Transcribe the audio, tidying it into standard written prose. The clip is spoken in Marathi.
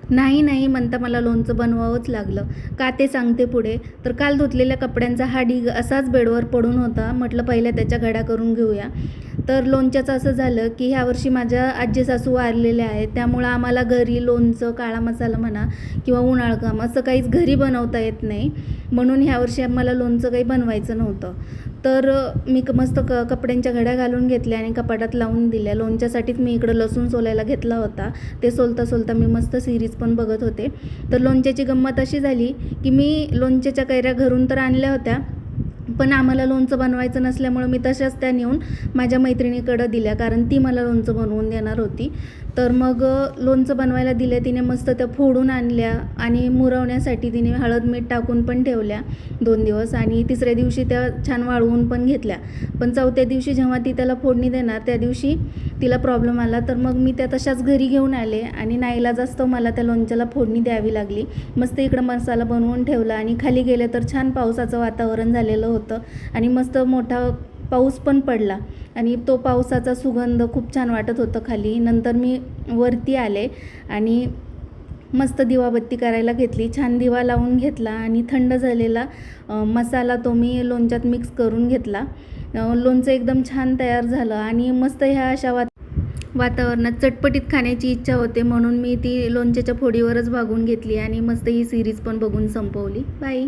नाही नाही म्हणता मला लोणचं बनवावंच लागलं. का ते सांगते पुढे. तर काल धुतलेल्या कपड्यांचा हा ढीग असाच बेडवर पडून होता. म्हटलं पहिल्या त्याच्या घड्या करून घेऊया. तर लोणच्याचं असं झालं की ह्यावर्षी माझ्या आजी सासू वारलेल्या आहेत, त्यामुळं आम्हाला घरी लोणचं, काळा मसाला म्हणा किंवा उन्हाळकाम असं काहीच घरी बनवता येत नाही. म्हणून ह्यावर्षी आम्हाला लोणचं काही बनवायचं नव्हतं. तर मी मस्त कपड्यांच्या घड्या घालून घेतल्या आणि कपाटात लावून दिल्या. लोणच्यासाठीच मी इकडं लसूण सोलायला घेतला होता. ते सोलता सोलता मी मस्त सिरीज पण बघत होते. तर लोणच्याची गंमत अशी झाली की मी लोणच्याच्या कैऱ्या घरून तर आणल्या होत्या, पण आम्हाला लोणचं बनवायचं नसल्यामुळं मी तशाच त्या नेऊन माझ्या मैत्रिणीकडं दिल्या, कारण ती मला लोणचं बनवून देणार होती. तर मग लोणचं बनवायला दिल्या तिने. मस्त त्या फोडून आणल्या आणि मुरवण्यासाठी तिने हळद मीठ टाकून पण ठेवल्या 2 दिवस, आणि तिसऱ्या दिवशी त्या छान वाळवून पण घेतल्या. पण चौथ्या दिवशी जेव्हा ती त्याला फोडणी देणार त्या दिवशी तिला प्रॉब्लेम आला. तर मग मी त्या तशाच घरी घेऊन आले आणि नाईलाजास्तव मला त्या लोणच्याला फोडणी द्यावी लागली. मस्त इकडं मसाला बनवून ठेवला आणि खाली गेले तर छान पावसाचं वातावरण झालेलं होतं आणि मस्त मोठा पाऊस पण पडला आणि तो पावसाचा सुगंध खूप छान वाटत होतं खाली. नंतर मी वरती आले आणि मस्त दिवाबत्ती करायला घेतली. छान दिवा लावून घेतला आणि थंड झालेला मसाला तो मी लोणच्यात मिक्स करून घेतला. लोणचं एकदम छान तयार झालं आणि मस्त ह्या अशा वातावरणात चटपटीत खाण्याची इच्छा होते, म्हणून मी ती लोणच्याच्या फोडीवरच भागून घेतली आणि मस्त ही सिरीज पण बघून संपवली. बाय.